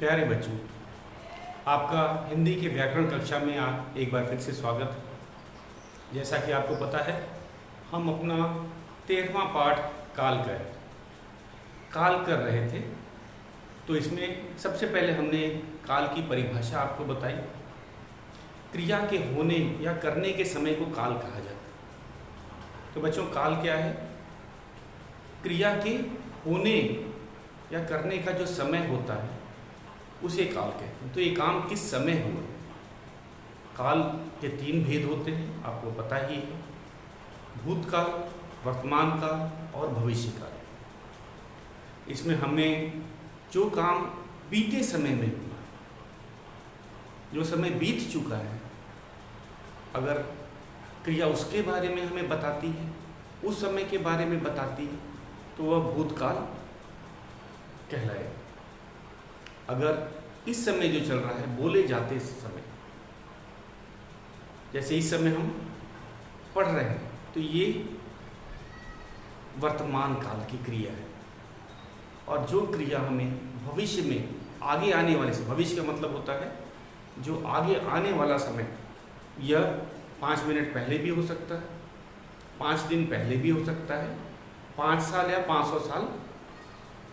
प्यारे बच्चों, आपका हिंदी के व्याकरण कक्षा में आप एक बार फिर से स्वागत है। जैसा कि आपको पता है, हम अपना 13वां पाठ काल कर रहे थे। तो इसमें सबसे पहले हमने काल की परिभाषा आपको बताई। क्रिया के होने या करने के समय को काल कहा जाता है। तो बच्चों, काल क्या है? क्रिया के होने या करने का जो समय होता है उसे काल कहते हैं। तो ये काम किस समय हुआ? काल के 3 भेद होते हैं, आपको पता ही है। भूतकाल, वर्तमान काल और भविष्य काल। इसमें हमें जो काम बीते समय में हुआ, जो समय बीत चुका है, अगर क्रिया उसके बारे में हमें बताती है, उस समय के बारे में बताती है, तो वह भूतकाल कहलाएगा। अगर इस समय जो चल रहा है, बोले जाते समय, जैसे इस समय हम पढ़ रहे हैं, तो ये वर्तमान काल की क्रिया है। और जो क्रिया हमें भविष्य में आगे आने वाले से, भविष्य का मतलब होता है जो आगे आने वाला समय, यह 5 मिनट पहले भी हो सकता है, 5 दिन पहले भी हो सकता है, 5 साल या 500 साल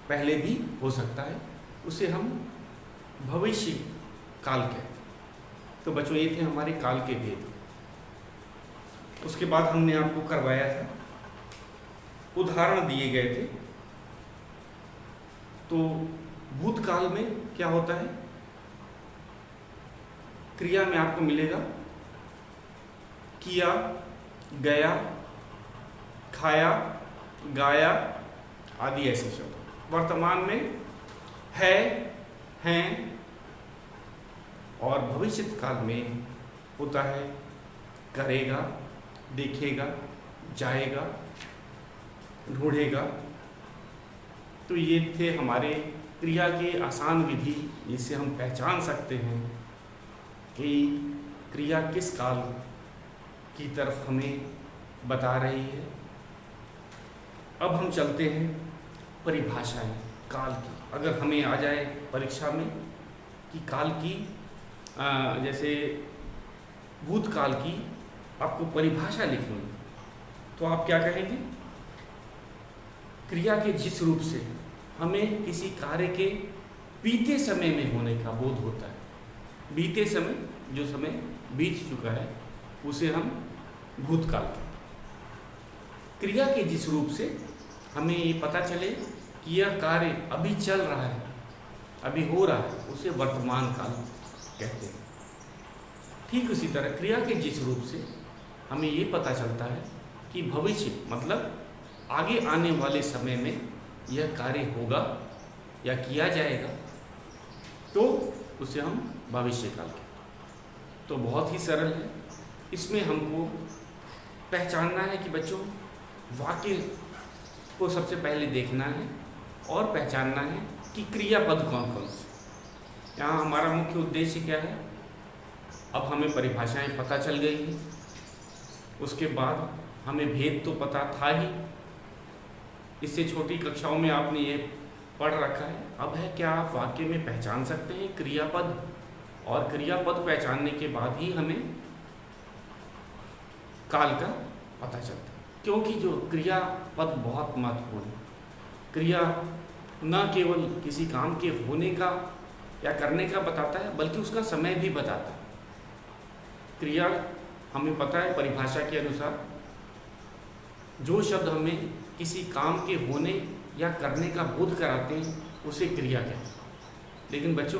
पहले भी हो सकता है, उसे हम भविष्य काल कहते हैं। तो बच्चों, ये थे हमारे काल के भेद। उसके बाद हमने आपको करवाया था, उदाहरण दिए गए थे। तो भूतकाल में क्या होता है? क्रिया में आपको मिलेगा किया, गया, खाया, गाया आदि ऐसे शब्द। वर्तमान में है, हैं, और भविष्य काल में होता है करेगा, देखेगा, जाएगा, ढूंढेगा। तो ये थे हमारे क्रिया के आसान विधि, जिससे हम पहचान सकते हैं कि क्रिया किस काल की तरफ हमें बता रही है। अब हम चलते हैं परिभाषाएं काल की। अगर हमें आ जाए परीक्षा में कि काल की जैसे भूतकाल की आपको परिभाषा लिखनी है, तो आप क्या कहेंगे? क्रिया के जिस रूप से हमें किसी कार्य के बीते समय में होने का बोध होता है, बीते समय, जो समय बीत चुका है, उसे हम भूतकाल कहते हैं। क्रिया के जिस रूप से हमें ये पता चले कि यह कार्य अभी चल रहा है, अभी हो रहा है, उसे वर्तमान काल कहते हैं। ठीक उसी तरह क्रिया के जिस रूप से हमें ये पता चलता है कि भविष्य मतलब आगे आने वाले समय में यह कार्य होगा या किया जाएगा, तो उसे हम भविष्य काल कहते हैं। तो बहुत ही सरल है। इसमें हमको पहचानना है कि बच्चों, वाक्य को सबसे पहले देखना है और पहचानना है कि क्रियापद कौन कौन से। यहाँ हमारा मुख्य उद्देश्य क्या है? अब हमें परिभाषाएं पता चल गई हैं, उसके बाद हमें भेद तो पता था ही, इससे छोटी कक्षाओं में आपने ये पढ़ रखा है। अब है क्या आप वाक्य में पहचान सकते हैं क्रियापद, और क्रियापद पहचानने के बाद ही हमें काल का पता चलता है। क्योंकि जो क्रियापद बहुत महत्वपूर्ण है। क्रिया न केवल किसी काम के होने का या करने का बताता है, बल्कि उसका समय भी बताता है। क्रिया हमें पता है परिभाषा के अनुसार, जो शब्द हमें किसी काम के होने या करने का बोध कराते हैं, उसे क्रिया कहते हैं। लेकिन बच्चों,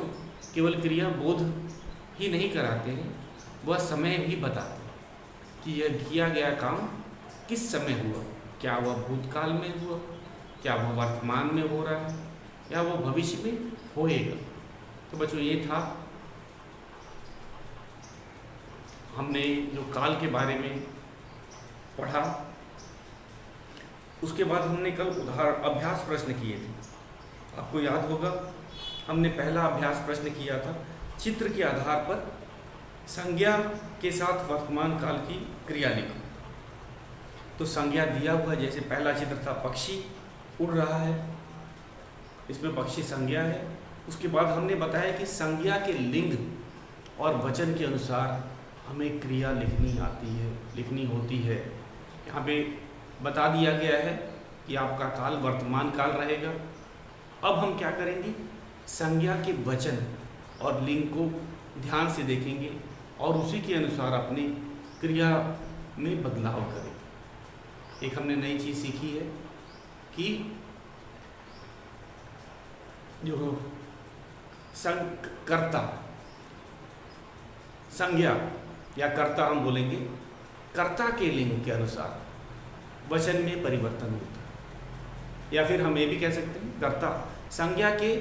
केवल क्रिया बोध ही नहीं कराते हैं, वह समय भी बताते हैं कि यह किया गया काम किस समय हुआ। क्या वह भूतकाल में हुआ, क्या वह वर्तमान में हो रहा है, या वह भविष्य में होएगा। तो बच्चों, ये था हमने जो काल के बारे में पढ़ा। उसके बाद हमने कल अभ्यास प्रश्न किए थे। आपको याद होगा, हमने पहला अभ्यास प्रश्न किया था, चित्र के आधार पर संज्ञा के साथ वर्तमान काल की क्रिया लिखो। तो संज्ञा दिया हुआ, जैसे पहला चित्र था, पक्षी उड़ रहा है, इसमें पक्षी संज्ञा है। उसके बाद हमने बताया कि संज्ञा के लिंग और वचन के अनुसार हमें क्रिया लिखनी होती है। यहाँ पे बता दिया गया है कि आपका काल वर्तमान काल रहेगा। अब हम क्या करेंगे, संज्ञा के वचन और लिंग को ध्यान से देखेंगे और उसी के अनुसार अपनी क्रिया में बदलाव करेंगे। एक हमने नई चीज़ सीखी है कि जो कर्ता, संज्ञा या कर्ता हम बोलेंगे, कर्ता के लिंग के अनुसार वचन में परिवर्तन होता है। या फिर हम ये भी कह सकते हैं कर्ता संज्ञा के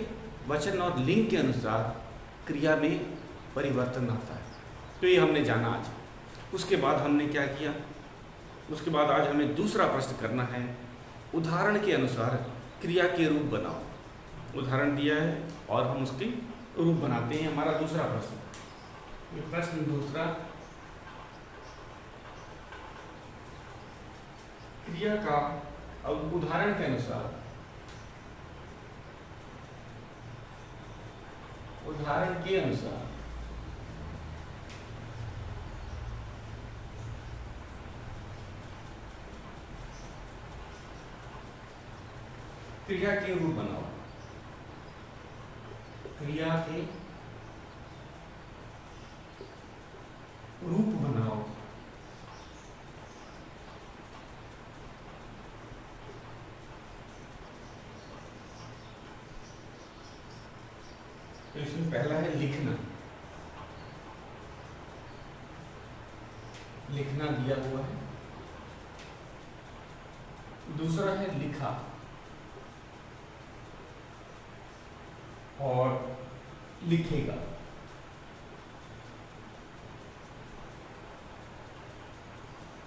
वचन और लिंग के अनुसार क्रिया में परिवर्तन आता है। तो ये हमने जाना आज। उसके बाद हमने क्या किया, उसके बाद आज हमें दूसरा प्रश्न करना है, उदाहरण के अनुसार क्रिया के रूप बनाओ। उदाहरण दिया है और हम उसके रूप बनाते हैं। हमारा दूसरा प्रश्न, ये प्रश्न दूसरा, क्रिया का उदाहरण के अनुसार, उदाहरण के अनुसार क्रिया के रूप बनाओ। क्रिया के रूप बनाओ। तो इसमें पहला है लिखना, लिखना दिया हुआ है। दूसरा है लिखा और लिखेगा।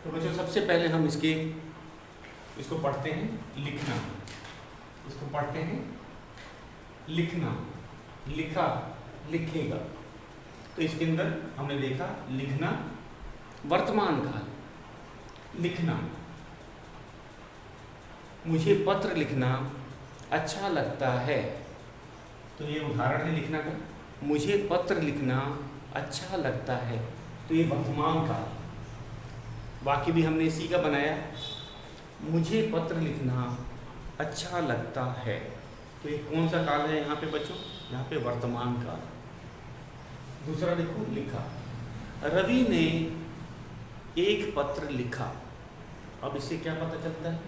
तो बच्चों सबसे पहले हम इसको पढ़ते हैं, लिखना। इसको पढ़ते हैं लिखना, लिखा, लिखेगा। तो इसके अंदर हमने देखा लिखना वर्तमान काल, लिखना, मुझे पत्र लिखना अच्छा लगता है। तो ये उदाहरण है लिखना का, मुझे पत्र लिखना अच्छा लगता है। तो ये वर्तमान काल। वाक्य भी हमने इसी का बनाया, मुझे पत्र लिखना अच्छा लगता है। तो ये कौन सा काल है यहाँ पे बच्चों, यहाँ पे वर्तमान काल। दूसरा देखो लिखा, रवि ने एक पत्र लिखा। अब इससे क्या पता चलता है,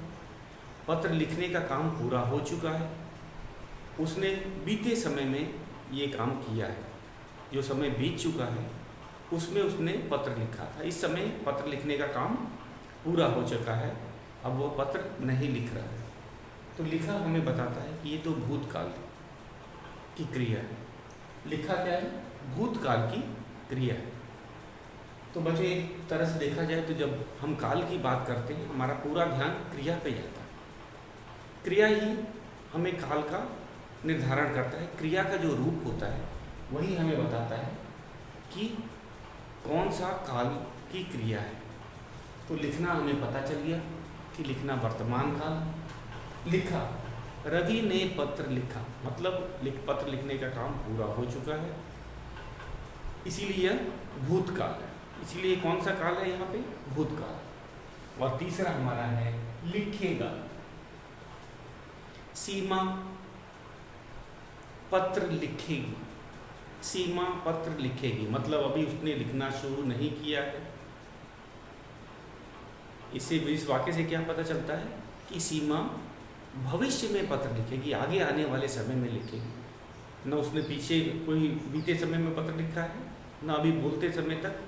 पत्र लिखने का काम पूरा हो चुका है। उसने बीते समय में ये काम किया है। जो समय बीत चुका है उसमें उसने पत्र लिखा था। इस समय पत्र लिखने का काम पूरा हो चुका है, अब वो पत्र नहीं लिख रहा है। तो लिखा हमें बताता है कि ये तो भूतकाल की क्रिया है। लिखा क्या है, भूतकाल की क्रिया है। तो बच्चों एक तरह से देखा जाए तो जब हम काल की बात करते हैं हमारा पूरा ध्यान क्रिया पे जाता है। क्रिया ही हमें काल का निर्धारण करता है। क्रिया का जो रूप होता है वही हमें बताता है कि कौन सा काल की क्रिया है। तो लिखना हमें पता चल गया कि लिखना वर्तमान काल। लिखा, रवि ने पत्र लिखा, मतलब पत्र लिखने का काम पूरा हो चुका है, इसीलिए भूतकाल है। इसीलिए कौन सा काल है यहाँ पे, भूतकाल। और तीसरा हमारा है लिखेगा। सीमा पत्र लिखेगी, सीमा पत्र लिखेगी, मतलब अभी उसने लिखना शुरू नहीं किया है। इससे इस वाक्य से क्या पता चलता है कि सीमा भविष्य में पत्र लिखेगी, आगे आने वाले समय में लिखेगी। न उसने पीछे कोई बीते समय में पत्र लिखा है, न अभी बोलते समय तक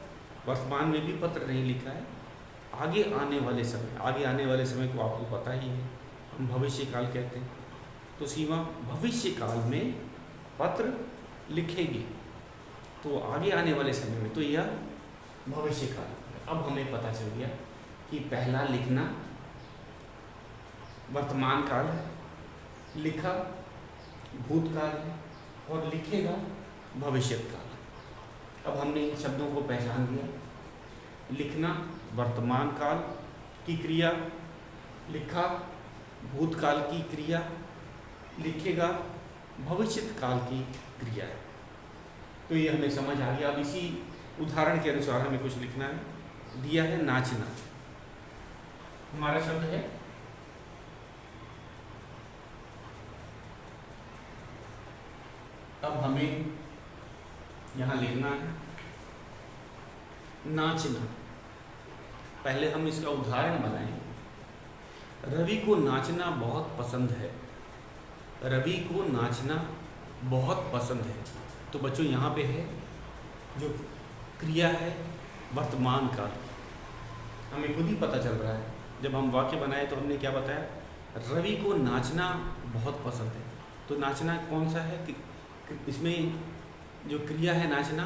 वर्तमान में भी पत्र नहीं लिखा है। आगे आने वाले समय, आगे आने वाले समय को आपको पता ही है, हम भविष्य काल कहते हैं। तो सीमा भविष्य काल में पत्र लिखेगी, तो आगे आने वाले समय में, तो यह भविष्य काल। अब हमें पता चल गया कि पहला लिखना वर्तमान काल है, लिखा भूतकाल है और लिखेगा भविष्य काल। अब हमने इन शब्दों को पहचान लिया। लिखना वर्तमान काल की क्रिया, लिखा भूतकाल की क्रिया, लिखेगा भविष्यत काल की क्रिया है। तो ये हमें समझ आ गया। अब इसी उदाहरण के अनुसार हमें कुछ लिखना है। दिया है नाचना, हमारा शब्द है अब हमें यहाँ लिखना है नाचना। पहले हम इसका उदाहरण बनाएं। रवि को नाचना बहुत पसंद है। रवि को नाचना बहुत पसंद है। तो बच्चों यहाँ पे है जो क्रिया है वर्तमान काल, हमें खुद ही पता चल रहा है। जब हम वाक्य बनाए तो हमने क्या बताया, रवि को नाचना बहुत पसंद है। तो नाचना कौन सा है कि इसमें जो क्रिया है नाचना,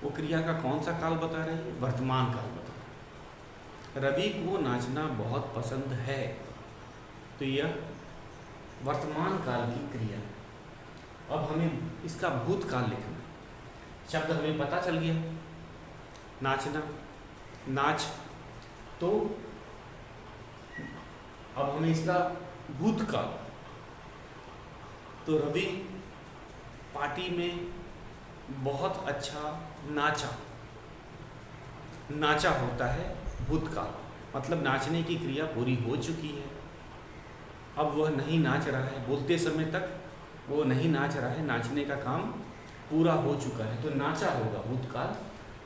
वो क्रिया का कौन सा काल बता रही है, वर्तमान काल बता रही है। रवि को नाचना बहुत पसंद है, तो यह वर्तमान काल की क्रिया है। अब हमें इसका भूतकाल लिखना। शब्द हमें पता चल गया, नाचना, नाच। तो अब हमें इसका भूतकाल, तो रवि पार्टी में बहुत अच्छा नाचा। नाचा होता है भूतकाल, मतलब नाचने की क्रिया पूरी हो चुकी है। अब वह नहीं नाच रहा है, बोलते समय तक वो नहीं नाच रहा है, नाचने का काम पूरा हो चुका है। तो नाचा होगा भूतकाल।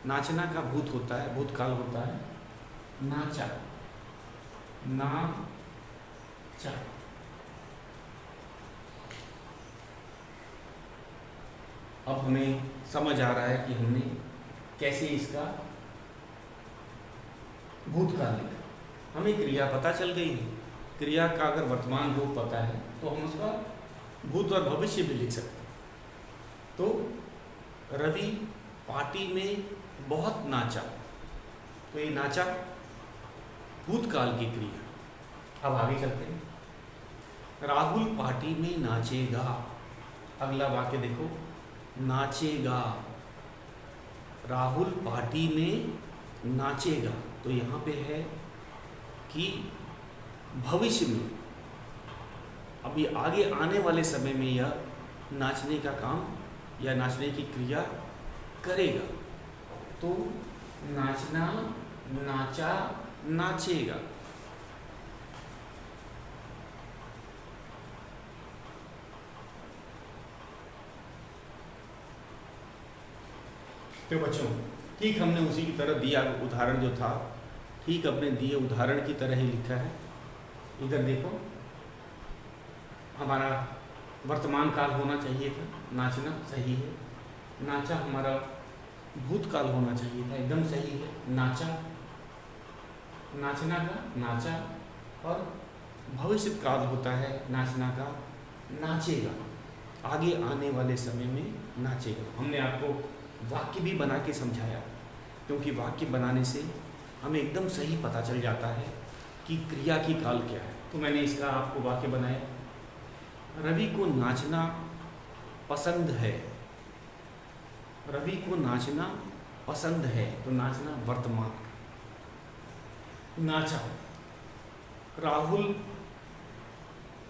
नाचना का भूत होता है, भूतकाल होता है नाचा, नाचा। अब हमें समझ आ रहा है कि हमने कैसे इसका भूतकाल लिखा। हमें क्रिया पता चल गई है। क्रिया का अगर वर्तमान रूप पता है तो हम उसका भूत और भविष्य भी लिख सकते हैं। तो रवि पार्टी में बहुत नाचा, तो ये नाचा भूतकाल की क्रिया। अब आगे चलते हैं। राहुल पार्टी में नाचेगा। अगला वाक्य देखो, नाचेगा। राहुल पार्टी में नाचेगा, तो यहाँ पे है कि भविष्य में, अभी आगे आने वाले समय में यह नाचने का काम या नाचने की क्रिया करेगा। तो नाचना, नाचा, नाचेगा। तो बच्चों ठीक हमने उसी की तरह दिया उदाहरण जो था, ठीक अपने दिए उदाहरण की तरह ही लिखा है। इधर देखो, हमारा वर्तमान काल होना चाहिए था, नाचना सही है। नाचा हमारा भूतकाल होना चाहिए था, एकदम सही है। नाचा, नाचना का नाचा, और भविष्य काल होता है नाचना का नाचेगा, आगे आने वाले समय में नाचेगा। हमने आपको वाक्य भी बना के समझाया, क्योंकि वाक्य बनाने से हमें एकदम सही पता चल जाता है कि क्रिया की काल क्या है। तो मैंने इसका आपको वाक्य बनाया, रवि को नाचना पसंद है। रवि को नाचना पसंद है, तो नाचना वर्तमान। नाचा। राहुल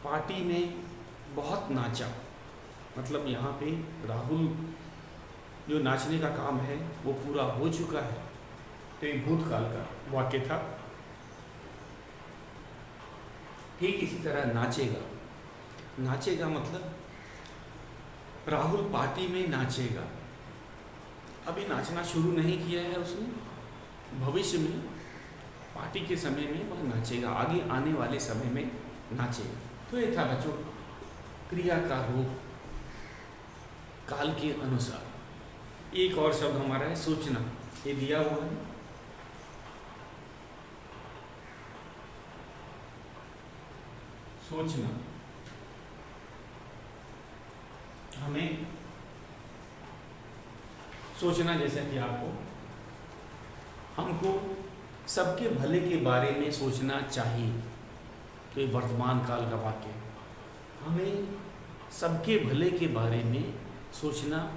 पार्टी में बहुत नाचा, मतलब यहाँ पे राहुल जो नाचने का काम है वो पूरा हो चुका है। तो ये भूतकाल का वाक्य था। ठीक इसी तरह नाचेगा। नाचेगा मतलब राहुल पार्टी में नाचेगा। अभी नाचना शुरू नहीं किया है उसने, भविष्य में पार्टी के समय में वह नाचेगा, आगे आने वाले समय में नाचेगा। तो ये था बच्चों क्रिया का रूप काल के अनुसार। एक और शब्द हमारा है सोचना, ये दिया हुआ है। सोचना, हमें सोचना, जैसा कि हमको सबके भले के बारे में सोचना चाहिए। तो ये वर्तमान काल का वाक्य है। हमें सबके भले के बारे में सोचना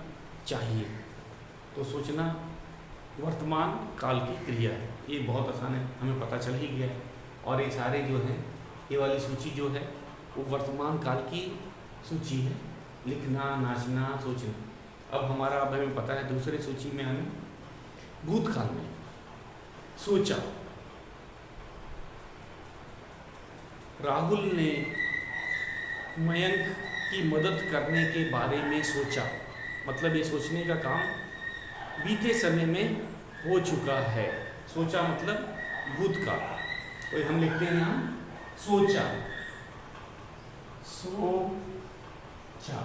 चाहिए। तो सोचना वर्तमान काल की क्रिया है। ये बहुत आसान है, हमें पता चल ही गया है। और ये सारे जो हैं, ये वाली सूची जो है वो वर्तमान काल की सूची है। लिखना, नाचना, सोचना। अब हमें पता है दूसरे सूची में हमें भूतकाल में सोचा। राहुल ने मयंक की मदद करने के बारे में सोचा, मतलब ये सोचने का काम बीते समय में हो चुका है। सोचा मतलब भूतकाल, तो हम लिखते हैं हम सोचा, सोचा।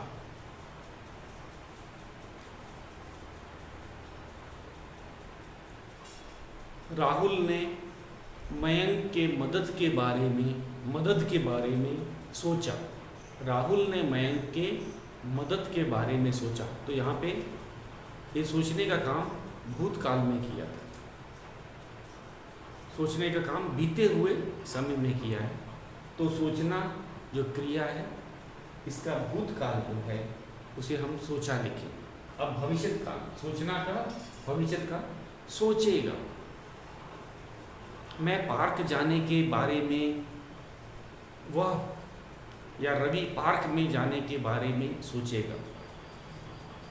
राहुल ने मयंक के मदद के बारे में सोचा। राहुल ने मयंक के मदद के बारे में सोचा, तो यहाँ पे ये सोचने का काम भूतकाल में किया था, सोचने का काम बीते हुए समय में किया है। तो सोचना जो क्रिया है, इसका भूतकाल जो है उसे हम सोचा लिखें। अब भविष्यत काल, सोचना का भविष्यत का सोचेगा। मैं पार्क जाने के बारे में या रवि पार्क में जाने के बारे में सोचेगा।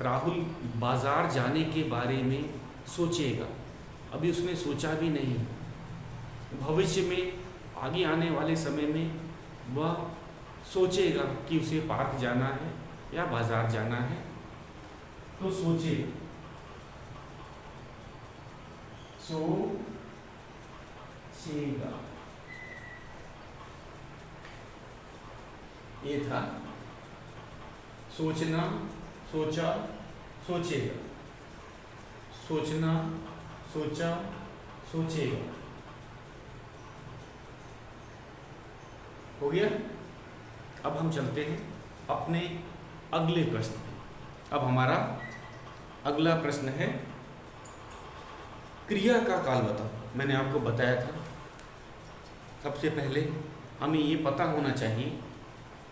राहुल बाजार जाने के बारे में सोचेगा। अभी उसने सोचा भी नहीं। भविष्य में आगे आने वाले समय में वह सोचेगा कि उसे पार्क जाना है या बाजार जाना है, तो सोचेगा, सोचेगा। ये था सोचना, सोचा, सोचेगा। सोचना, सोचा, सोचेगा। हो गया। अब हम चलते हैं अपने अगले प्रश्न पे। अब हमारा अगला प्रश्न है क्रिया का काल बताओ। मैंने आपको बताया था सबसे पहले हमें ये पता होना चाहिए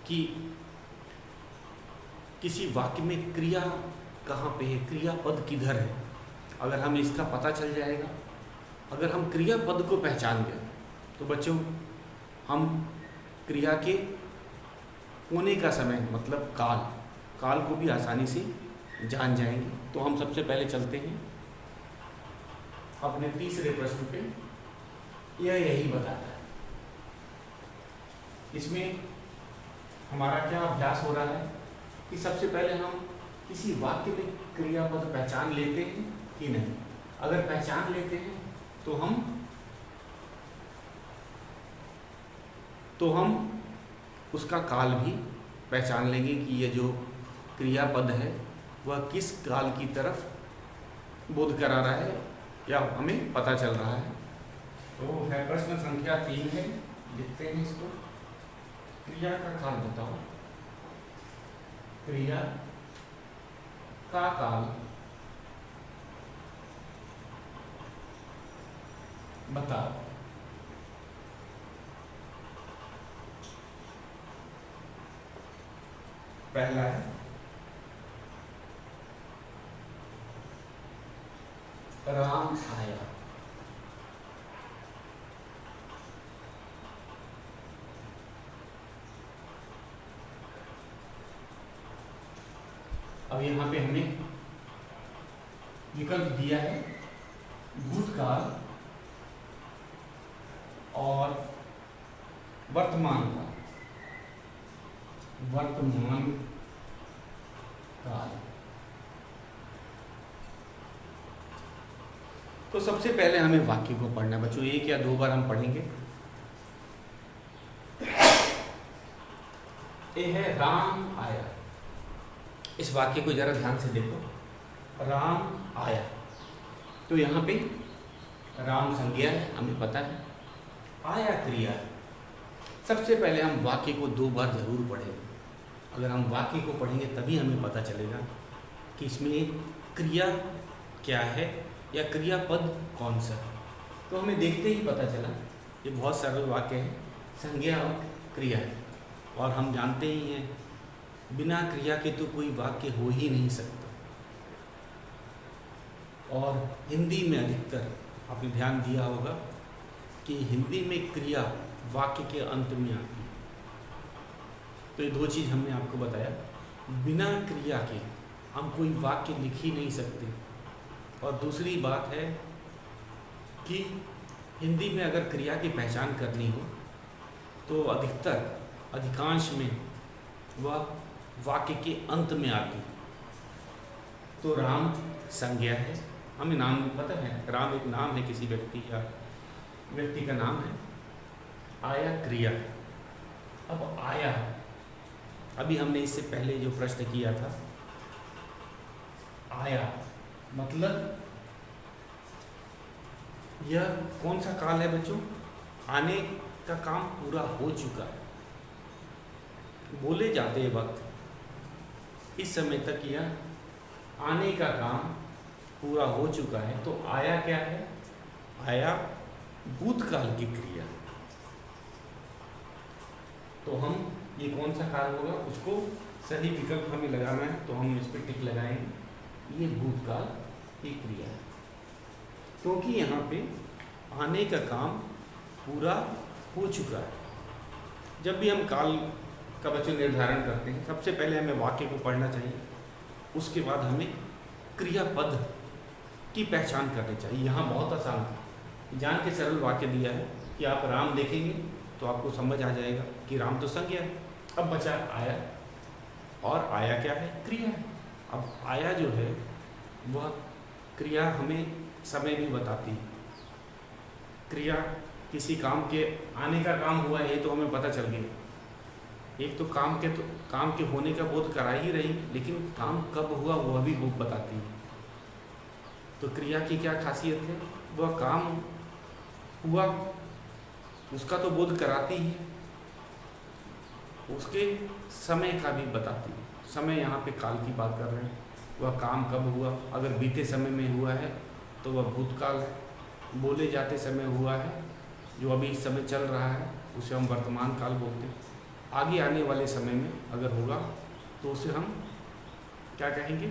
कि किसी वाक्य में क्रिया कहाँ पे है, क्रियापद किधर है। अगर हमें इसका पता चल जाएगा, अगर हम क्रियापद को पहचान गए, तो बच्चों हम क्रिया के होने का समय मतलब काल को भी आसानी से जान जाएंगे। तो हम सबसे पहले चलते हैं अपने तीसरे प्रश्न पे। यह यही बताता है। इसमें हमारा क्या अभ्यास हो रहा है कि सबसे पहले हम किसी वाक्य में क्रियापद पहचान लेते हैं कि नहीं। अगर पहचान लेते हैं तो हम उसका काल भी पहचान लेंगे कि ये जो क्रियापद है वह किस काल की तरफ बोध करा रहा है या हमें पता चल रहा है। तो है प्रश्न संख्या 3 है, लिखते हैं इसको। क्रिया का काल बताओ। क्रिया का काल बताओ। पहला है राम आया। अब यहाँ पे हमने विकल्प दिया है भूतकाल और वर्तमान काल। वर्तमान काल। तो सबसे पहले हमें वाक्य को पढ़ना है बच्चों, एक या दो बार हम पढ़ेंगे। ये है राम आया। इस वाक्य को जरा ध्यान से देखो। राम आया, तो यहाँ पे राम संज्ञा है, हमें पता है। आया क्रिया। सबसे पहले हम वाक्य को 2 बार जरूर पढ़ेंगे। अगर हम वाक्य को पढ़ेंगे तभी हमें पता चलेगा कि इसमें क्रिया क्या है या क्रियापद कौन सा है। तो हमें देखते ही पता चला ये बहुत सरल वाक्य है, संज्ञा और क्रिया है। और हम जानते ही हैं बिना क्रिया के तो कोई वाक्य हो ही नहीं सकता। और हिंदी में अधिकतर आपने ध्यान दिया होगा कि हिंदी में क्रिया वाक्य के अंत में आती है। तो ये 2 चीज़ हमने आपको बताया। बिना क्रिया के हम कोई वाक्य लिख ही नहीं सकते। और दूसरी बात है कि हिंदी में अगर क्रिया की पहचान करनी हो तो अधिकांश में वह वाक्य के अंत में आती। तो राम संज्ञा है, हमें नाम पता है, राम एक नाम है, किसी व्यक्ति या व्यक्ति का नाम है। आया क्रिया है। अब आया, अभी हमने इससे पहले जो प्रश्न किया था, आया मतलब यह कौन सा काल है बच्चों? आने का काम पूरा हो चुका है, बोले जाते वक्त इस समय तक यह आने का काम पूरा हो चुका है। तो आया क्या है? आया भूतकाल की क्रिया। तो हम ये कौन सा काल होगा उसको सही विकल्प हमें लगाना है, तो हम इस पर टिक लगाएंगे, ये भूतकाल की क्रिया है, क्योंकि यहाँ पे आने का काम पूरा हो चुका है। जब भी हम काल का बच्चों निर्धारण करते हैं, सबसे पहले हमें वाक्य को पढ़ना चाहिए, उसके बाद हमें क्रियापद की पहचान करनी चाहिए। यहाँ बहुत आसान है, जान के सरल वाक्य दिया है कि आप राम देखेंगे तो आपको समझ आ जाएगा कि राम तो संज्ञा है। अब बचा आया, और आया क्या है? क्रिया है। अब आया जो है वह क्रिया हमें समय भी बताती है। क्रिया किसी काम के आने का काम हुआ है, ये तो हमें पता चल गया। एक तो काम के होने का बोध करा ही रही, लेकिन काम कब हुआ वह भी वो बताती है। तो क्रिया की क्या खासियत है? वह काम हुआ उसका तो बोध कराती है, उसके समय का भी बताती है। समय यहाँ पे काल की बात कर रहे हैं, वह काम कब हुआ। अगर बीते समय में हुआ है तो वह भूतकाल है, बोले जाते समय हुआ है, जो अभी इस समय चल रहा है उसे हम वर्तमान काल बोलते हैं। आगे आने वाले समय में अगर होगा तो उसे हम क्या कहेंगे?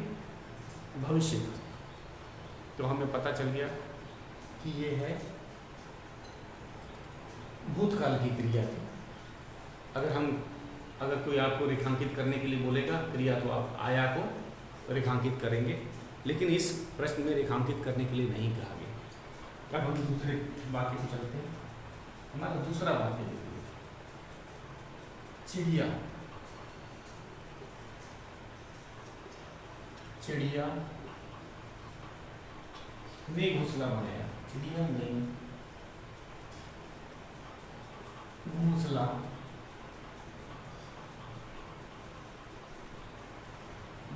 भविष्य काल। तो हमें पता चल गया कि ये है भूतकाल की क्रिया। अगर कोई आपको रेखांकित करने के लिए बोलेगा क्रिया, तो आप आया को रेखांकित करेंगे, लेकिन इस प्रश्न में रेखांकित करने के लिए नहीं कहा गया। अब हम दूसरे वाक्य को चलते हैं। हमारा दूसरा वाक्य देखिए, चिड़िया। चिड़िया ने घोंसला बनाया। चिड़िया ने घोंसला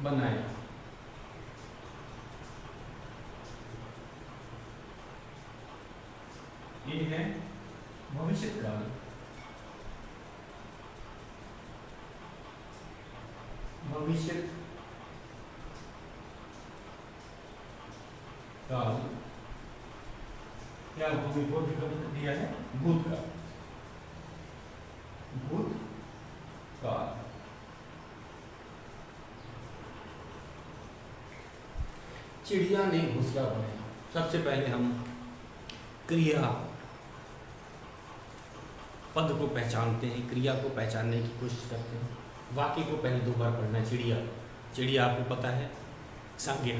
बनाया। ये है भविष्य काल। भविष्य काल क्या विकल्प दिया है? भूतकाल। भूतकाल। चिड़िया ने घोंसला बनाया। सबसे पहले हम क्रिया पद को पहचानते हैं, क्रिया को पहचानने की कोशिश करते हैं। वाक्य को पहले 2 बार पढ़ना है। चिड़िया, चिड़िया आपको पता है संज्ञा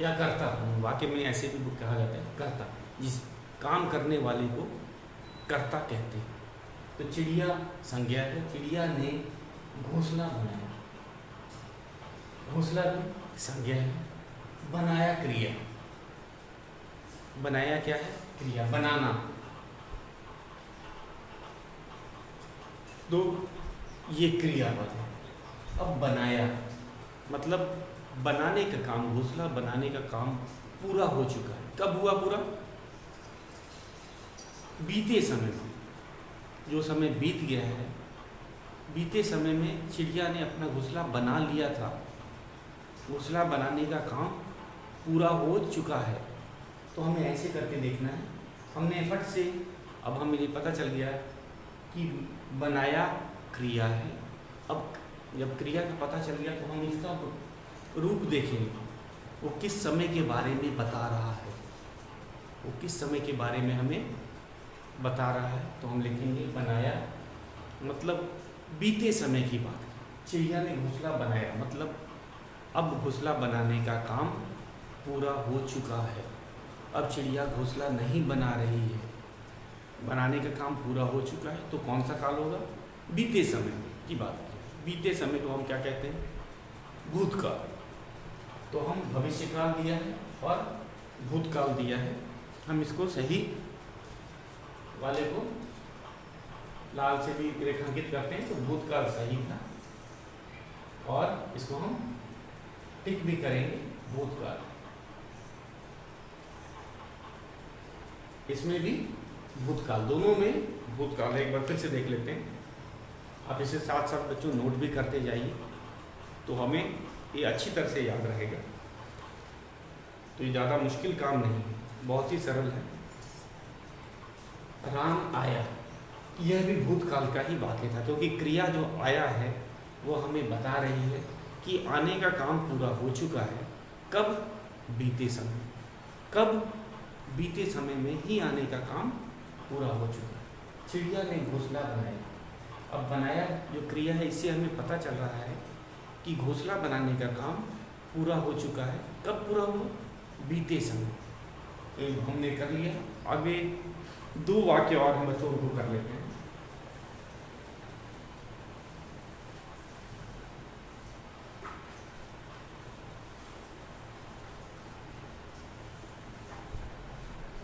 या कर्ता। वाक्य में ऐसे भी कहा जाता है कर्ता, जिस काम करने वाले को कर्ता कहते हैं। तो चिड़िया संज्ञा है, चिड़िया ने घोंसला बनाया। घोंसला भी संज्ञा है, बनाया क्रिया। बनाया क्या है? क्रिया, बनाना। तो ये क्रियापद है। अब बनाया मतलब बनाने का काम, घोंसला बनाने का काम पूरा हो चुका है। कब हुआ पूरा? बीते समय में। जो समय बीत गया है, बीते समय में चिड़िया ने अपना घोंसला बना लिया था। घोंसला बनाने का काम पूरा हो चुका है। तो हमें ऐसे करके देखना है। हमने फट से अब हमें ये पता चल गया कि बनाया क्रिया है। अब जब क्रिया का पता चल गया तो हम इसका रूप देखेंगे, वो किस समय के बारे में बता रहा है, वो किस समय के बारे में हमें बता रहा है। तो हम लिखेंगे बनाया मतलब बीते समय की बात, चिड़िया ने घोंसला बनाया, मतलब अब घोंसला बनाने का काम पूरा हो चुका है। अब चिड़िया घोंसला नहीं बना रही है, बनाने का काम पूरा हो चुका है। तो कौन सा काल होगा? बीते समय की बात की। बीते समय को हम क्या कहते हैं? भूतकाल। तो हम भविष्यकाल दिया है और भूतकाल दिया है। हम इसको सही वाले को लाल से भी रेखांकित करते हैं, तो भूतकाल सही था और इसको हम टिक भी करेंगे भूतकाल। इसमें भी भूतकाल, दोनों में भूतकाल है। एक बार फिर से देख लेते हैं। आप इसे साथ साथ बच्चों नोट भी करते जाइए, तो हमें ये अच्छी तरह से याद रहेगा। तो ये ज़्यादा मुश्किल काम नहीं है, बहुत ही सरल है। राम आया, यह भी भूतकाल का ही वाक्य था, क्योंकि क्रिया जो आया है वो हमें बता रही है कि आने का काम पूरा हो चुका है। कब? बीते समय। कब? बीते समय में ही आने का काम पूरा हो चुका है। चिड़िया ने घोंसला बनाया। अब बनाया जो क्रिया है, इससे हमें पता चल रहा है कि घोंसला बनाने का काम पूरा हो चुका है। कब पूरा हुआ? बीते समय। हमने कर लिया। आगे 2 वाक्य और हम बच्चों को कर लेते हैं।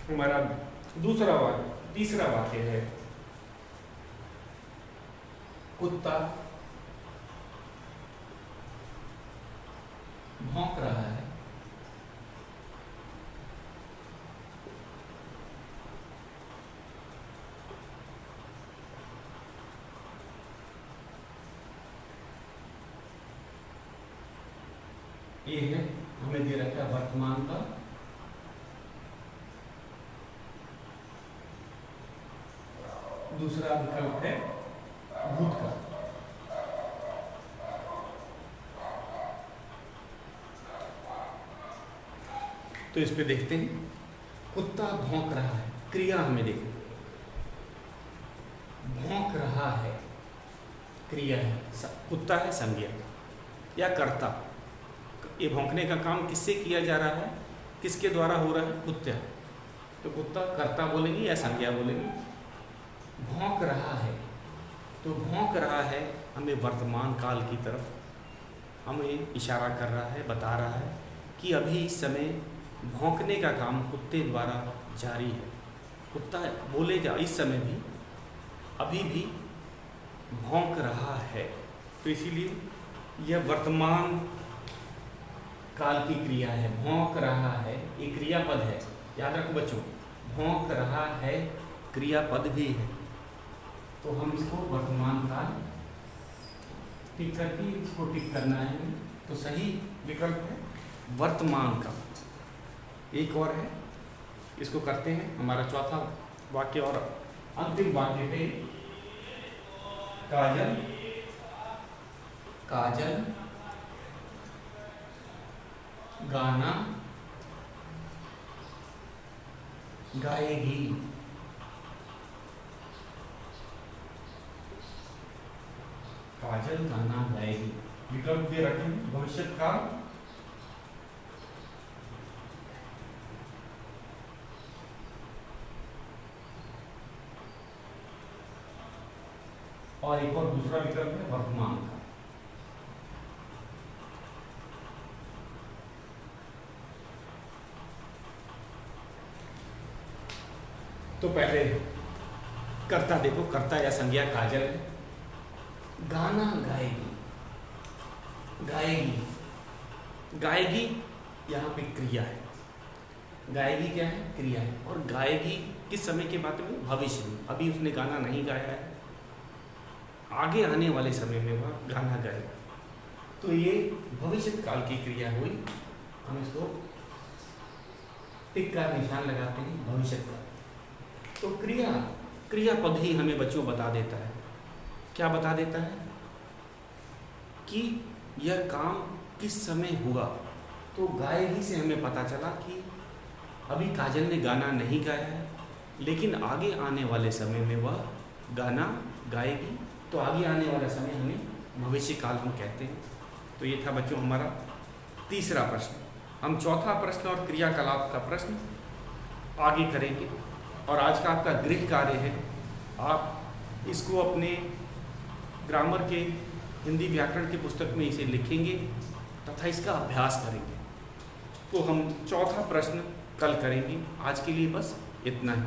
हमारा दूसरा वाक्य, तीसरा वाक्य है, कुत्ता भौंक रहा है। ये है, हमें दे रखा है वर्तमान का। दूसरा विकल्प है भूतकाल। तो इस पे देखते हैं, कुत्ता भौंक रहा है, क्रिया हमें देखो। भौंक रहा है क्रिया है, कुत्ता है संज्ञा या कर्ता। ये भौंकने का काम किससे किया जा रहा है? किसके द्वारा हो रहा है? कुत्ता। तो कुत्ता कर्ता बोलेंगे या संज्ञा बोलेंगे? भौंक रहा है, तो भौंक रहा है हमें वर्तमान काल की तरफ हमें इशारा कर रहा है, बता रहा है कि अभी इस समय भौंकने का काम कुत्ते द्वारा जारी है। कुत्ता बोलेगा इस समय भी, अभी भी भौंक रहा है। तो इसीलिए यह वर्तमान काल की क्रिया है। भौंक रहा है, ये क्रियापद है, याद रखो बच्चों। भौंक रहा है क्रियापद भी है, तो हम इसको वर्तमान काल टिक करके इसको टिक करना है। तो सही विकल्प है वर्तमान काल। एक और है, इसको करते हैं। हमारा चौथा वाक्य और अंतिम वाक्य पे, काजल काजल गाना गाएगी। काजल गाना गाएगी। विकल्प दे रखे हैं भविष्य काल, और एक और दूसरा विकल्प है वर्तमान का। तो पहले कर्ता देखो, कर्ता या संज्ञा काजल है। गाना गाएगी, गाएगी गाएगी यहाँ पे क्रिया है। गाएगी क्या है? क्रिया है। और गाएगी किस समय के बात में? भविष्य में। अभी उसने गाना नहीं गाया है, आगे आने वाले समय में वह गाना गाएगा। तो ये भविष्य काल की क्रिया हुई। हम इसको टिक का निशान लगाते हैं, भविष्य काल। तो क्रियापद ही हमें बच्चों बता देता है। क्या बता देता है? कि यह काम किस समय हुआ। तो गाएगी से हमें पता चला कि अभी काजल ने गाना नहीं गाया है, लेकिन आगे आने वाले समय में वह गाना गाएगी। तो आगे आने वाला समय हमें भविष्य काल हम कहते हैं। तो ये था बच्चों हमारा तीसरा प्रश्न। हम चौथा प्रश्न और क्रियाकलाप का प्रश्न आगे करेंगे। और आज का आपका गृह कार्य है, आप इसको अपने ग्रामर के हिंदी व्याकरण की पुस्तक में इसे लिखेंगे तथा इसका अभ्यास करेंगे। तो हम चौथा प्रश्न कल करेंगे। आज के लिए बस इतना ही।